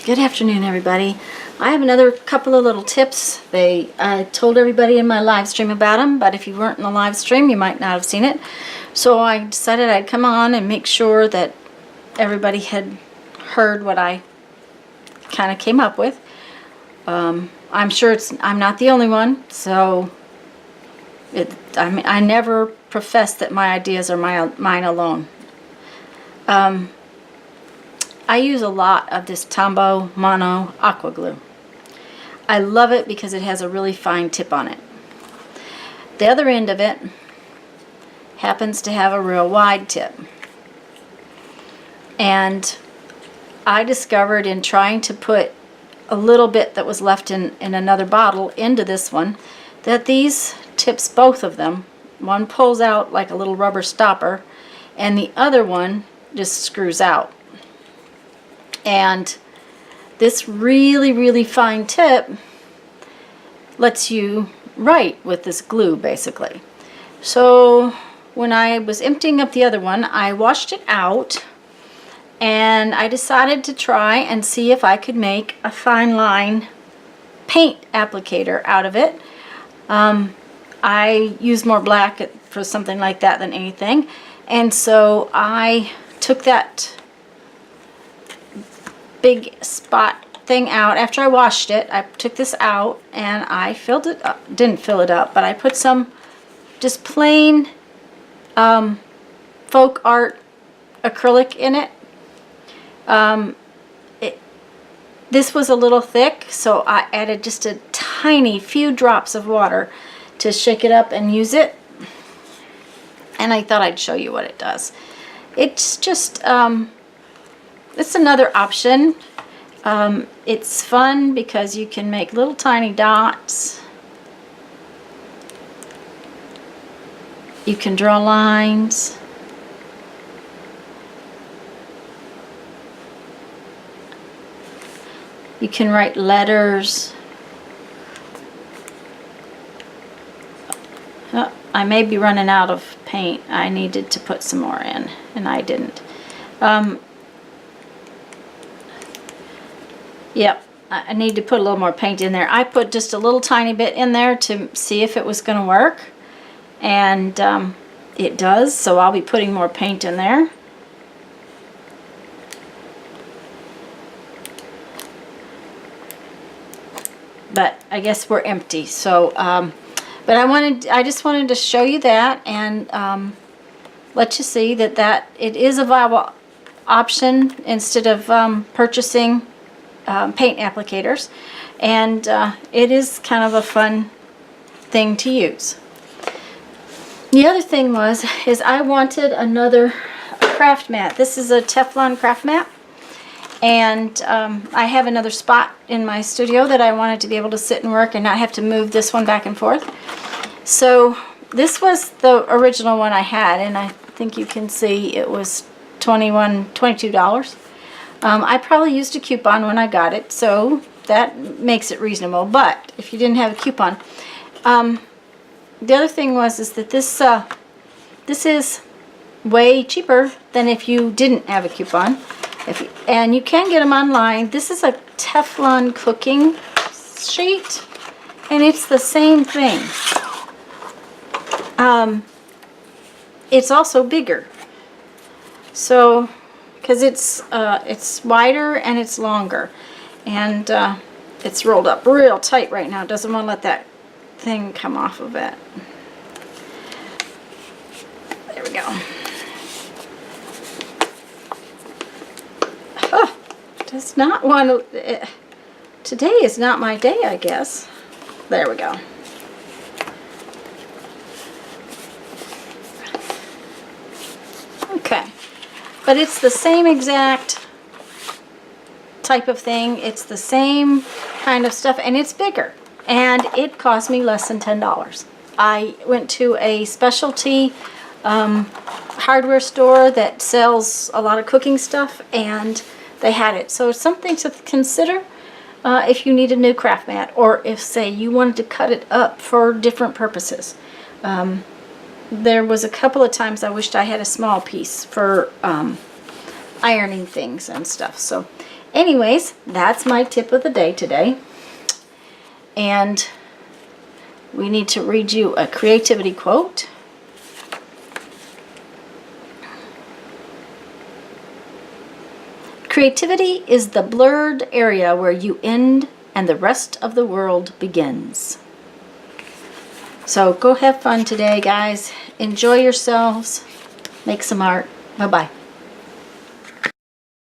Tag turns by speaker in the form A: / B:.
A: Good afternoon, everybody. I have another couple of little tips. I told everybody in my live stream about them, but if you weren't in the live stream, you might not have seen it. So I decided I'd come on and make sure that everybody had heard what I kind of came up with. I'm sure I'm not the only one, so I never profess that my ideas are mine alone. I use a lot of this Tombow Mono Aqua Glue. I love it because it has a really fine tip on it. The other end of it happens to have a real wide tip. And I discovered in trying to put a little bit that was left in another bottle into this one that these tips, both of them, one pulls out like a little rubber stopper and the other one just screws out. And this really, really fine tip lets you write with this glue, basically. So when I was emptying up the other one, I washed it out and I decided to try and see if I could make a fine line paint applicator out of it. I use more black for something like that than anything, and so I took that big spot thing out. After I washed it, I took this out and I filled it up. Didn't fill it up, but I put some just plain folk art acrylic in it. This was a little thick, so I added just a tiny few drops of water to shake it up and use it. And I thought I'd show you what it does. It's just it's another option. It's fun because you can make little tiny dots. You can draw lines. You can write letters. Oh, I may be running out of paint. I needed to put some more in, and I didn't. Yep, I need to put a little more paint in there. I put just a little tiny bit in there to see if it was going to work, and it does, so I'll be putting more paint in there. But I guess we're empty, so but I just wanted to show you that and let you see that it is a viable option instead of purchasing paint applicators, and it is kind of a fun thing to use. The other thing is I wanted another craft mat. This is a Teflon craft mat, and I have another spot in my studio that I wanted to be able to sit and work and not have to move this one back and forth. So this was the original one I had, and I think you can see it was $22. I probably used a coupon when I got it, so that makes it reasonable. But if you didn't have a coupon, the other thing is that this is way cheaper than if you didn't have a coupon. And you can get them online. This is a Teflon cooking sheet, and it's the same thing. It's also bigger. So, because it's wider and it's longer, and it's rolled up real tight right now. It doesn't want to let that thing come off of it. There we go. Oh, does not want to. Today is not my day, I guess. There we go. Okay. But it's the same exact type of thing. It's the same kind of stuff, and it's bigger. And it cost me less than $10. I went to a specialty hardware store that sells a lot of cooking stuff, and they had it. So it's something to consider if you need a new craft mat, or if, say, you wanted to cut it up for different purposes. There was a couple of times I wished I had a small piece for ironing things and stuff. So anyways, that's my tip of the day today. And we need to read you a creativity quote. Creativity is the blurred area where you end and the rest of the world begins. So go have fun today, guys. Enjoy yourselves. Make some art. Bye-bye.